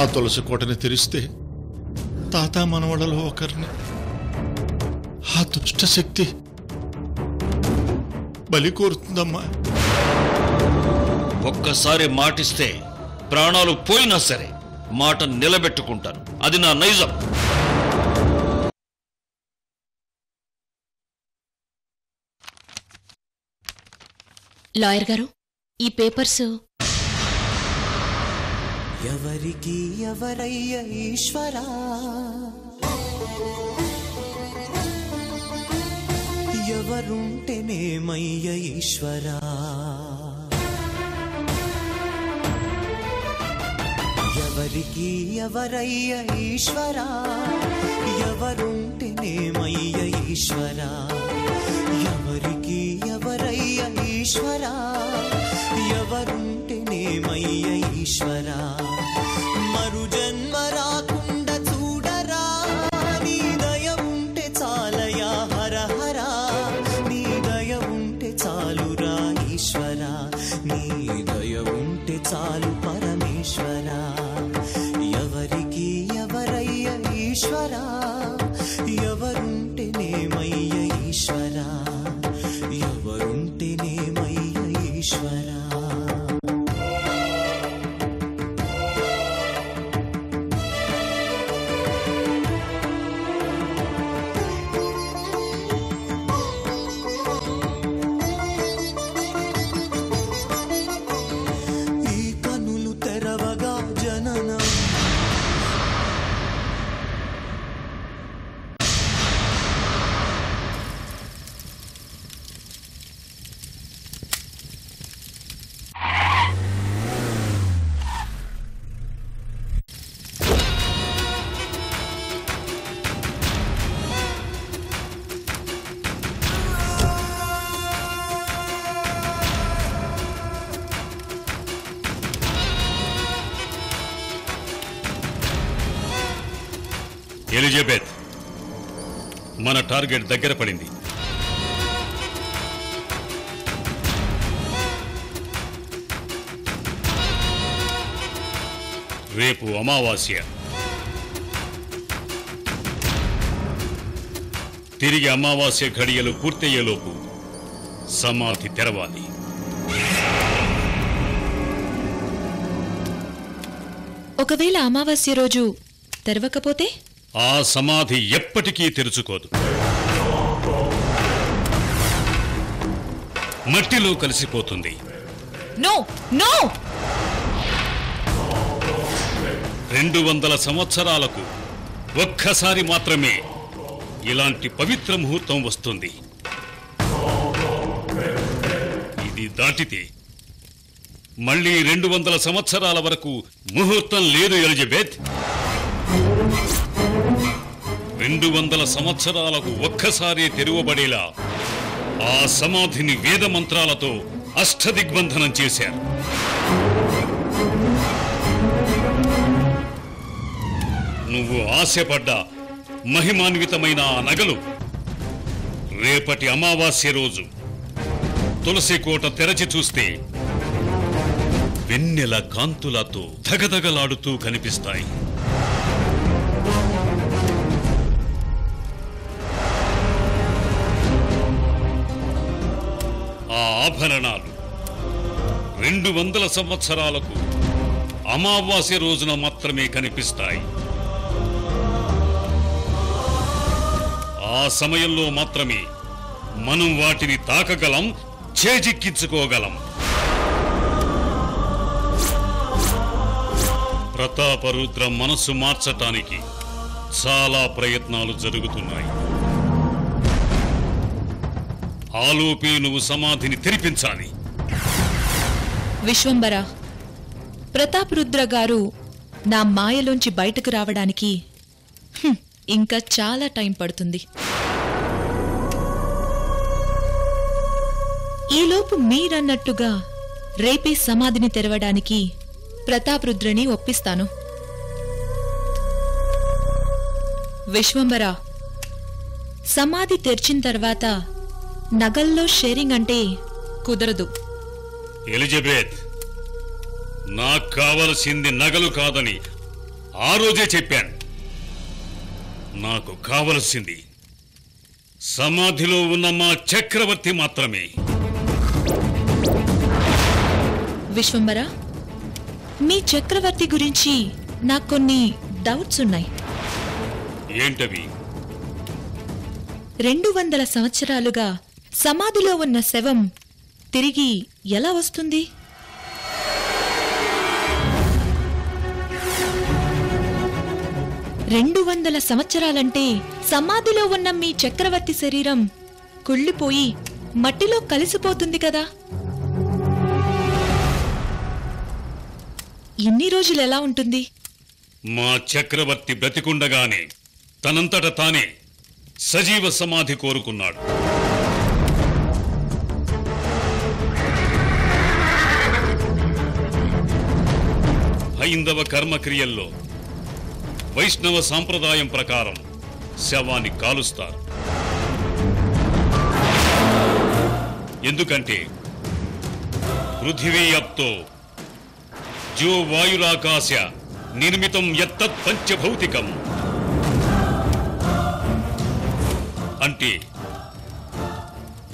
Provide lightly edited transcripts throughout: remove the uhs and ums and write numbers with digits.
ఆ తులసి కోటని తెరిస్తే తాత మనవడలో ఒకరిని ఆ దుష్ట శక్తి బలి కోరుతుందమ్మా. ఒక్కసారి మాటిస్తే ప్రాణాలు పోయినా సరే మాట నిలబెట్టుకుంటాను. అది నా నైజం. లాయర్ గారు, ఈ పేపర్స్ ఎవరికి ఎవరయ్య ఈశ్వరా, ఎవరుంటేనేమయ్య ఈశ్వరా, ఎవరికి ఎవరయ్య ఈశ్వరా, ఎవరుంటేనేమయ్య ఈశ్వరా, ఎవరికి ఎవరయ్య ఈశ్వరా, ఎవరుంటేనేమయ్య ఈశ్వరా, మరు జన్మ రాకుండా చూడరా, నీ దయ ఉంటే చాలయా హర హరా, నీ దయ ఉంటే చాలురా ఈశ్వరా, నీ దయ ఉంటే చాలు పరమేశ్వరా, ఎవరికి ఎవరయ్య ఈశ్వరా, ఎవరుంటేనేమయ్య ఈశ్వరా, ఎవరుంటేనేమయ్య ఈశ్వరా. ఎలిజబెత్, మన టార్గెట్ దగ్గర పడింది. రేపు అమావాస్య. తిరిగి అమావాస్య ఘడియలు పూర్తయ్యేలోపు సమాధి తెరవాలి. ఒకవేళ అమావాస్య రోజు తెరవకపోతే ఆ సమాధి ఎప్పటికీ తెరుచుకోదు. మట్టిలో కలిసిపోతుంది. నో నో 200 సంవత్సరాలకు ఒక్కసారి మాత్రమే ఇలాంటి పవిత్ర ముహూర్తం వస్తుంది. ఇది దాటితే మళ్ళీ 200 సంవత్సరాల వరకు ముహూర్తం లేదు ఎలిజబెత్. 200 సంవత్సరాలకు ఒక్కసారి తెరువబడేలా ఆ సమాధిని వేద మంత్రాలతో అష్టదిగ్బంధనం చేశారు. నువ్వు ఆశపడ్డ మహిమాన్వితమైన ఆ నగలు రేపటి అమావాస్య రోజు తులసి కోట తెరచి చూస్తే వెన్నెల కాంతులతో ధగధగలాడుతూ కనిపిస్తాయి. ఆ ఆభరణాలు 200 సంవత్సరాలకు అమావాస్య రోజున మాత్రమే కనిపిస్తాయి. ఆ సమయంలో మాత్రమే మనం వాటిని తాకగలం, చేజిక్కించుకోగలం. ప్రతాపరుద్ర మనస్సు మార్చటానికి చాలా ప్రయత్నాలు జరుగుతున్నాయి. ఆలోపే నువ్వు సమాధిని తెరిపించాలి. విశ్వంబర, ప్రతాపరుద్ర గారు నా మాయలోంచి బయటకు రావడానికి ఇంకా చాలా టైం పడుతుంది. ఈలోపు మీరన్నట్టుగా రేపే సమాధిని తెరవడానికి ప్రతాపరుద్రని ఒప్పిస్తాను. విశ్వంబర, సమాధి తెరిచిన తర్వాత నగల్లో షేరింగ్ అంటే కుదరదు. ఎలిజబెత్, నాకు కావలసింది నగలు కాదని ఆ రోజే చెప్పాను. నాకు కావలసింది సమాధిలో ఉన్న మా చక్రవర్తి మాత్రమే. విశ్వంబర, మీ చక్రవర్తి గురించి నాకు కొన్ని డౌట్స్ ఉన్నాయి. ఏంటవి? 200 సంవత్సరాలుగా సమాధిలో ఉన్న శవం తిరిగి ఎలా వస్తుంది? రెండు 200 సంవత్సరాలంటే సమాధిలో ఉన్న మీ చక్రవర్తి శరీరం కుళ్ళిపోయి మట్టిలో కలిసిపోతుంది కదా. ఇన్ని రోజులు ఎలా ఉంటుంది? మా చక్రవర్తి బ్రతికుండగానే తనంతట తానే సజీవ సమాధి కోరుకున్నాడు. హైందవ కర్మక్రియల్లో వైష్ణవ సాంప్రదాయం ప్రకారం శవాన్ని కాలుస్తారు. ఎందుకంటే పృథివీ అప్తో జో వాయురాకాశ నిర్మితం యత్తత్ పంచభౌతికం అంటే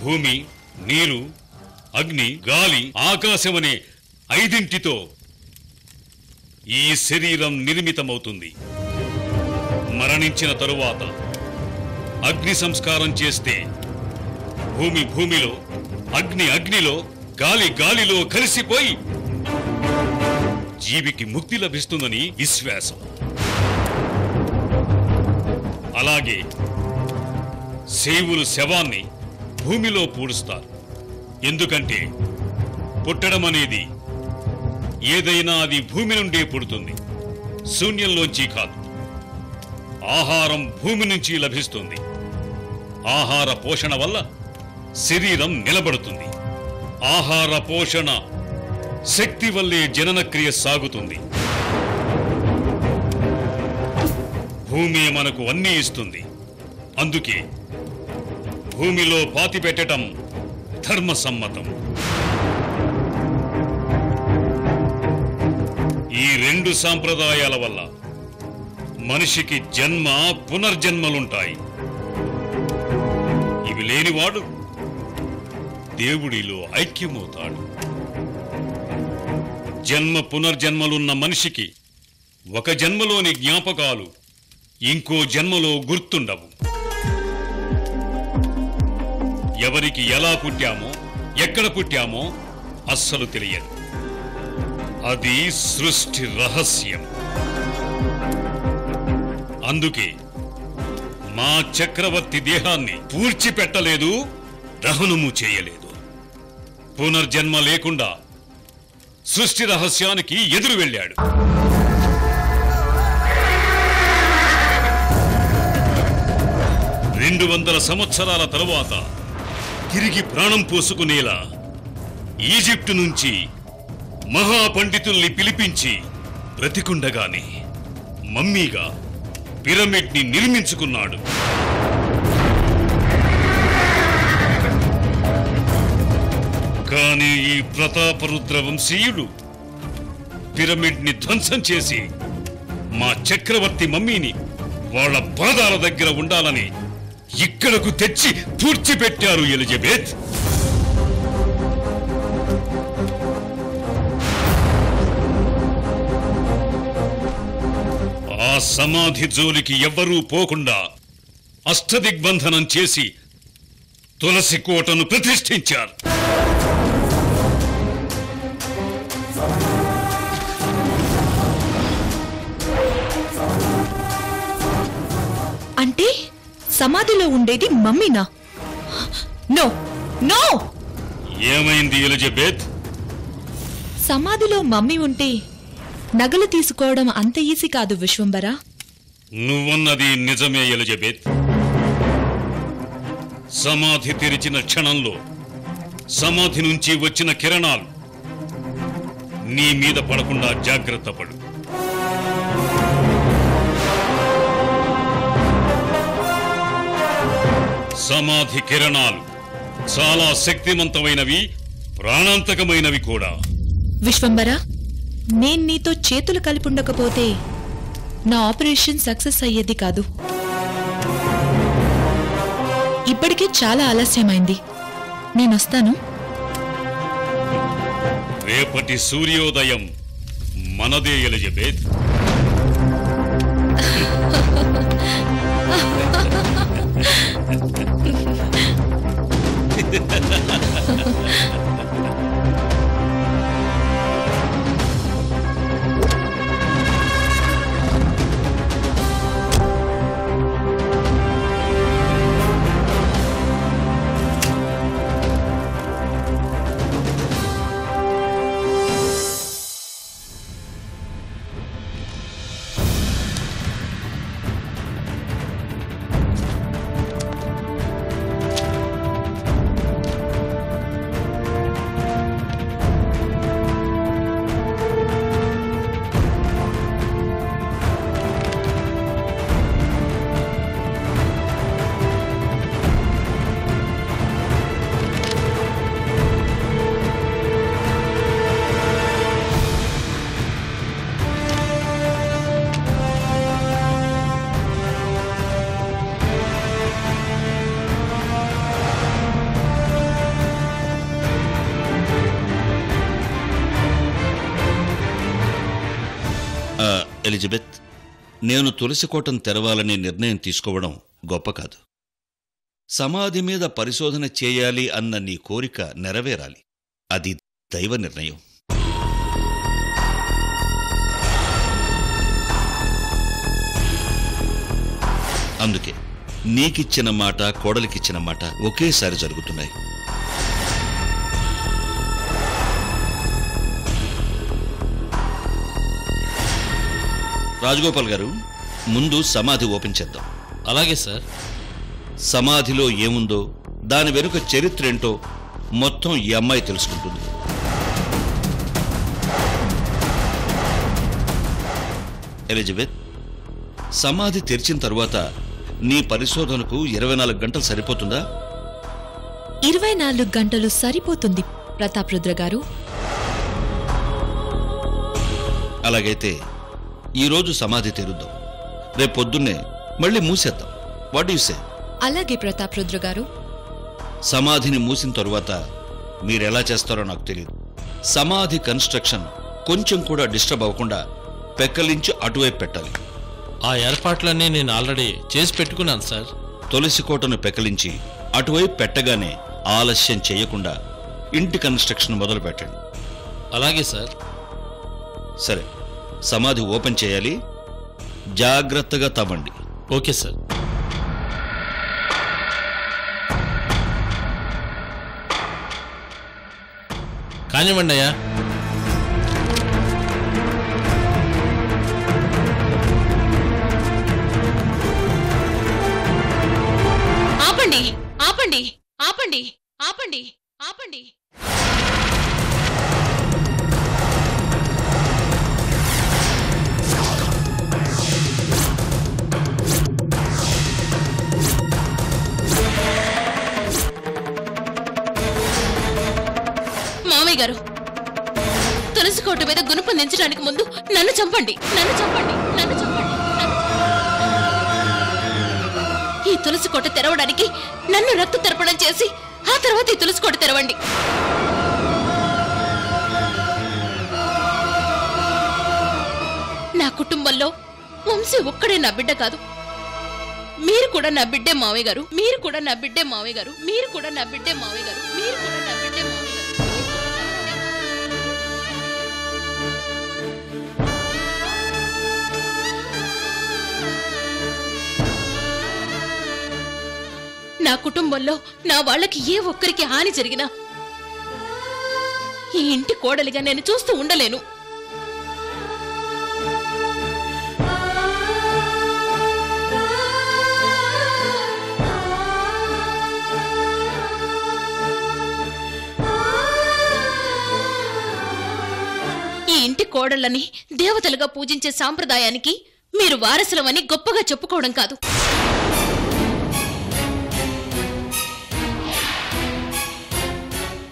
భూమి, నీరు, అగ్ని, గాలి, ఆకాశమనే 5 ఈ శరీరం నిర్మితమవుతుంది. మరణించిన తరువాత అగ్ని సంస్కారం చేస్తే భూమి భూమిలో, అగ్ని అగ్నిలో, గాలి గాలిలో కలిసిపోయి జీవికి ముక్తి లభిస్తుందని విశ్వాసం. అలాగే శైవులు శవాన్ని భూమిలో పూడుస్తారు. ఎందుకంటే పుట్టడం అనేది ఏదైనా అది భూమి నుండే పుడుతుంది, శూన్యంలోంచి కాదు. ఆహారం భూమి నుంచి లభిస్తుంది. ఆహార పోషణ వల్ల శరీరం నిలబడుతుంది. ఆహార పోషణ శక్తి వల్లే జననక్రియ సాగుతుంది. భూమి మనకు అన్నీ ఇస్తుంది. అందుకే భూమిలో పాతిపెట్టడం ధర్మసమ్మతం. ఈ 2 సాంప్రదాయాల వల్ల మనిషికి జన్మ పునర్జన్మలుంటాయి. ఇవి లేనివాడు దేవుడిలో ఐక్యమవుతాడు. జన్మ పునర్జన్మలున్న మనిషికి ఒక జన్మలోని జ్ఞాపకాలు ఇంకో జన్మలో గుర్తుండవు. ఎవరికి ఎలా పుట్టామో, ఎక్కడ పుట్టామో అస్సలు తెలియదు. అది సృష్టి రహస్యం. అందుకే మా చక్రవర్తి దేహాన్ని పూడ్చిపెట్టలేదు, దహనము చేయలేదు. పునర్జన్మ లేకుండా సృష్టి రహస్యానికి ఎదురు వెళ్ళాడు. రెండు 200 సంవత్సరాల తరువాత తిరిగి ప్రాణం పోసుకునేలా ఈజిప్టు నుంచి మహాపండితుల్ని పిలిపించి బ్రతికుండగానే మమ్మీగా పిరమిడ్ ని నిర్మించుకున్నాడు. కానీ ఈ ప్రతాపరుద్ర వంశీయుడు పిరమిడ్ ని ధ్వంసం చేసి మా చక్రవర్తి మమ్మీని వాళ్ళ పాదాల దగ్గర ఉండాలని ఇక్కడకు తెచ్చి పూడ్చిపెట్టారు ఎలిజబెత్. ఆ సమాధి జోలికి ఎవ్వరూ పోకుండా అష్టదిగ్బంధనం చేసి తులసి కోటను ప్రతిష్ఠించారు. అంటే సమాధిలో ఉండేది మమ్మీనా? No no! ఏమైంది ఎలిజబెత్? సమాధిలో మమ్మీ ఉంటే నగలు తీసుకోవడం అంత ఈజీ కాదు విశ్వంబర. నువ్వన్నది నిజమే ఎలిజబెత్. సమాధి తెరిచిన క్షణంలో సమాధి నుంచి వచ్చిన కిరణాలు నీ మీద పడకుండా జాగ్రత్త పడు. సమాధి కిరణాలు చాలా శక్తివంతమైనవి, ప్రాణాంతకమైనవి కూడా. విశ్వంబర, నేను నీతో చేతులు కలిపుండకపోతే నా ఆపరేషన్ సక్సెస్ అయ్యేది కాదు. ఇప్పటికే చాలా ఆలస్యమైంది. నేనొస్తాను. రేపటి సూర్యోదయం మనదే ఎలిజబెత్. ఎలిజబెత్, నేను తులసికోటను తెరవాలని నిర్ణయం తీసుకోవడం గొప్ప కాదు. సమాధి మీద పరిశోధన చేయాలి అన్న నీ కోరిక నెరవేరాలి. అది దైవ నిర్ణయం. అందుకే నీకిచ్చిన మాట, కోడలికిచ్చిన మాట ఒకేసారి జరుగుతున్నాయి. రాజగోపాల్ గారు, ముందు సమాధి ఓపెన్ చేద్దాం. అలాగే సార్. సమాధిలో ఏముందో, దాని వెనుక చరిత్ర ఏంటో మొత్తం ఈ అమ్మాయి తెలుసుకుంటుంది. ఎలిజబెత్, సమాధి తెరిచిన తరువాత నీ పరిశోధనకు 24 గంటలు సరిపోతుందా? 24 గంటలు సరిపోతుంది ప్రతాప్ రుద్ర గారు. అలాగైతే ఈరోజు సమాధి తెరుద్దాం, రేపు పొద్దున్నే మళ్ళీ మూసేద్దాం. What you say? అలాగే ప్రతాప్ రుద్ర గారు. సమాధిని మూసిన తరువాత మీరెలా చేస్తారో నాకు తెలియదు. సమాధి కన్స్ట్రక్షన్ కొంచెం కూడా డిస్టర్బ్ అవ్వకుండా పెక్కలించి అటువైపు పెట్టాలి. ఆ ఏర్పాట్లన్నీ నేను ఆల్రెడీ చేసి పెట్టుకున్నాను సార్. తులసికోటను పెక్కలించి అటువైపు పెట్టగానే ఆలస్యం చేయకుండా ఇంటి కన్స్ట్రక్షన్ మొదలు పెట్టండి. అలాగే సార్. సరే, సమాధి ఓపెన్ చేయాలి. జాగ్రత్తగా తవ్వండి. Okay sir. కానివ్వండి అయ్యా. ఆపండి, ఆపండి, ఆపండి, ఆపండి, ఆపండి. మామయ్య గారు, తులసికోట మీద గుణపొందించడానికి ముందు నన్ను చంపండి, నన్ను చంపండి, నన్ను చంపండి. ఈ తులసికోట తెరవడానికి నన్ను రక్త తర్పణం చేసి ఆ తర్వాత ఈ తులసికోట తెరవండి. నా కుటుంబంలో వంశీ ఒక్కడే నా బిడ్డ కాదు. మీరు కూడా నా బిడ్డే మావయ్య గారు, మీరు కూడా నా బిడ్డే మావయ్య గారు, మీరు కూడా నా బిడ్డే మావయ్య గారు, మీరు కూడా నా బిడ్డే మావయ్య గారు. నా కుటుంబంలో నా వాళ్ళకి ఏ ఒక్కరికి హాని జరిగినా ఈ ఇంటి కోడలిగా నేను చూస్తూ ఉండలేను. ఈ ఇంటి కోడళ్ళని దేవతలుగా పూజించే సాంప్రదాయానికి మీరు వారసులమని గొప్పగా చెప్పుకోవడం కాదు,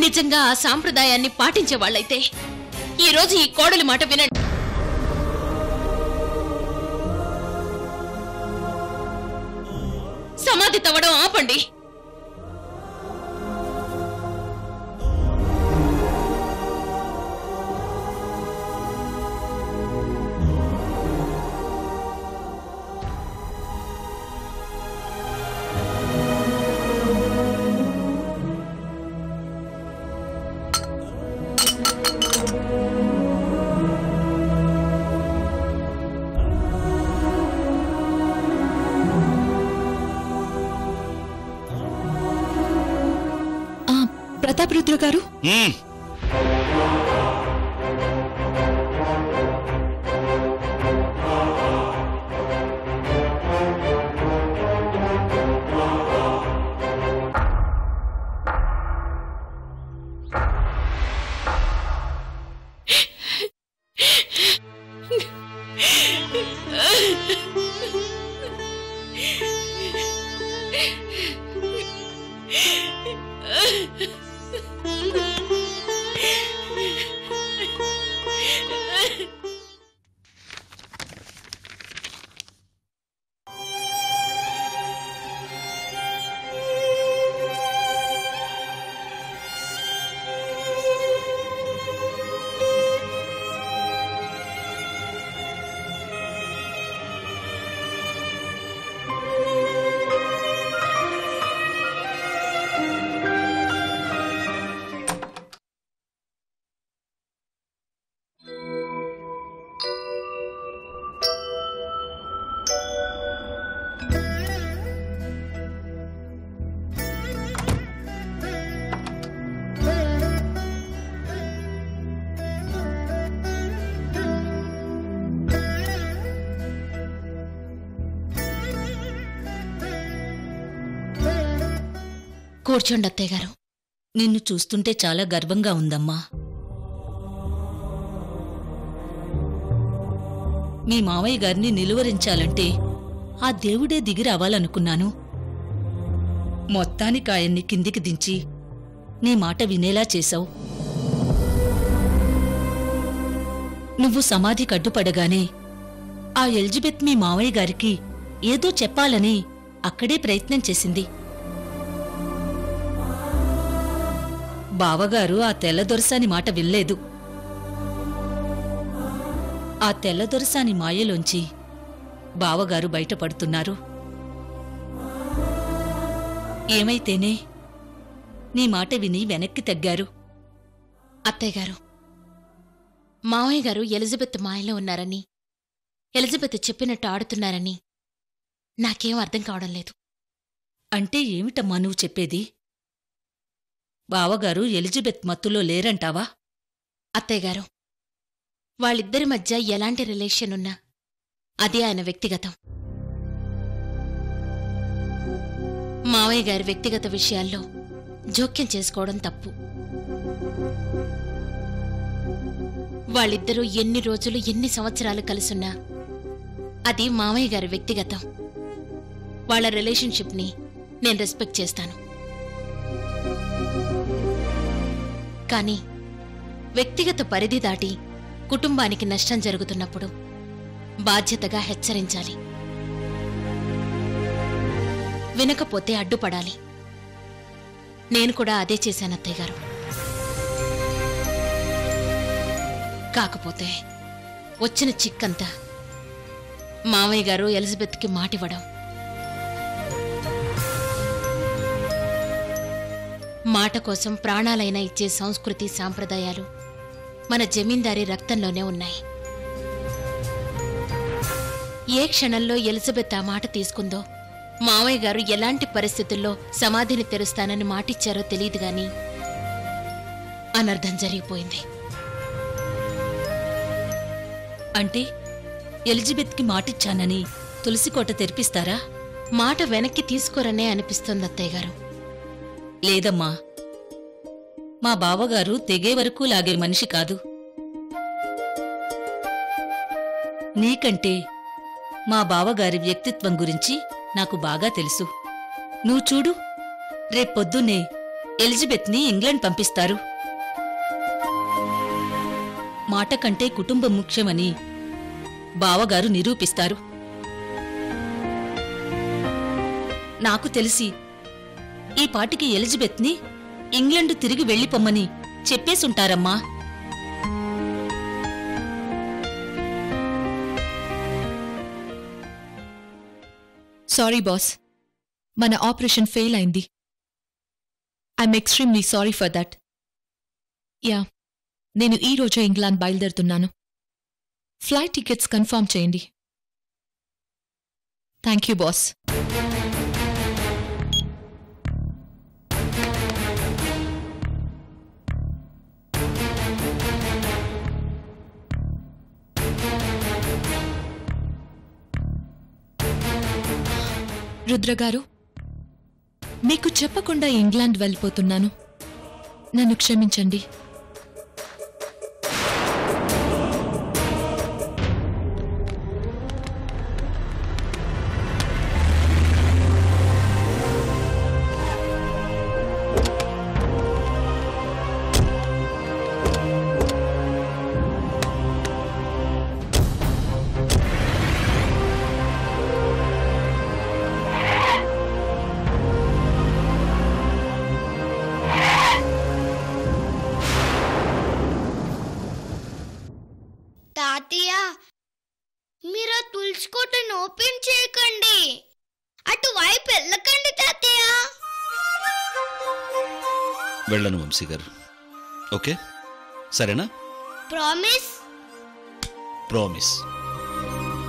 నిజంగా ఆ సాంప్రదాయాన్ని పాటించే వాళ్ళైతే ఈ రోజు ఈ కోడలి మాట వినండి. సమాధి తవ్వడం ఆపండి. ప్రతాపరుద్ర గారు, కూర్చోండి అత్తయ్య గారు. నిన్ను చూస్తుంటే చాలా గర్వంగా ఉందమ్మా. మీ మావయ్య గారిని నిలువరించాలంటే ఆ దేవుడే దిగి రావాలనుకున్నాను. మొత్తానికి ఆయన్ని కిందికి దించి నీ మాట వినేలా చేశావు. నువ్వు సమాధికి అడ్డుపడగానే ఆ ఎలిజబెత్ మీ మావయ్య గారికి ఏదో చెప్పాలని అక్కడే ప్రయత్నం చేసింది. బావగారు ఆ తెల్లదొరసాని మాట వినలేదు. ఆ తెల్లదొరసాని మాయలోంచి బావగారు బయటపడుతున్నారు. ఏమైతేనే నీ మాట విని వెనక్కి తగ్గారు. అత్తయ్య గారు, మావయ్య గారు ఎలిజబెత్ మాయలో ఉన్నారని, ఎలిజబెత్ చెప్పినట్టు ఆడుతున్నారని నాకేం అర్థం కావడం లేదు. అంటే ఏమిటమ్మా నువ్వు చెప్పేది? బావగారు ఎలిజబెత్ మత్తులో లేరంటావా? అత్తయ్య గారు, వాళ్ళిద్దరి మధ్య ఎలాంటి రిలేషన్ ఉన్నా అది ఆయన వ్యక్తిగతం. మావయ్య గారి వ్యక్తిగత విషయాల్లో జోక్యం చేసుకోవడం తప్పు. వాళ్ళిద్దరూ ఎన్ని రోజులు ఎన్ని సంవత్సరాలు కలిసున్నా అది మావయ్య గారి వ్యక్తిగతం. వాళ్ళ రిలేషన్షిప్ని నేను రెస్పెక్ట్ చేస్తాను. కానీ వ్యక్తిగత పరిధి దాటి కుటుంబానికి నష్టం జరుగుతున్నప్పుడు బాధ్యతగా హెచ్చరించాలి. వినకపోతే అడ్డుపడాలి. నేను కూడా అదే చేశాను అత్తయ్య గారు. కాకపోతే వచ్చిన చిక్కంతా మావయ్య గారు ఎలిజబెత్కి మాటివ్వడం. మాట కోసం ప్రాణాలైనా ఇచ్చే సంస్కృతి సాంప్రదాయాలు మన జమీందారీ రక్తంలోనే ఉన్నాయి. ఏ క్షణంలో ఎలిజబెత్ ఆ మాట తీసుకుందో, మావయ్య గారు ఎలాంటి పరిస్థితుల్లో సమాధిని తెరుస్తానని మాటిచ్చారో తెలియదు గాని అనర్థం జరిగిపోయింది. అంటే ఎలిజబెత్కి మాటిచ్చానని తులసికోట తెరిపిస్తారా? మాట వెనక్కి తీసుకోరనే అనిపిస్తోంది అత్తయ్య గారు. లేదమ్మా, మా బావగారు తెగే వరకు లాగే మనిషి కాదు. నీకంటే మా బావగారి వ్యక్తిత్వం గురించి నాకు బాగా తెలుసు. నువ్వు చూడు, రేపొద్దున్నే ఎలిజబెత్ని ఇంగ్లాండ్ పంపిస్తారు. మాట కంటే కుటుంబం ముఖ్యమని బావగారు నిరూపిస్తారు. నాకు తెలిసి ఈ పాటికి ఎలిజబెత్ని ఇంగ్లండ్ తిరిగి వెళ్ళిపోమ్మని చెప్పేసుంటారమ్మా. సారీ బాస్, మన ఆపరేషన్ ఫెయిల్ అయింది. I'm extremely sorry for that. Yeah, నేను ఈ రోజే ఇంగ్లాండ్ బయలుదేరుతున్నాను. ఫ్లైట్ టికెట్స్ కన్ఫర్మ్ చేయండి. Thank you boss. రుద్రగారు, మీకు చెప్పకుండా ఇంగ్లాండ్ వెళ్ళిపోతున్నాను. నన్ను క్షమించండి. తాతయ్య, మీరు తులసి కోటను ఓపెన్ చేయకండి. అటువైపు వెళ్ళకండి తాతయ్య. వెళ్ళను వంశీ గారు. ఓకే, సరేనా? ప్రామిస్. ప్రామిస్.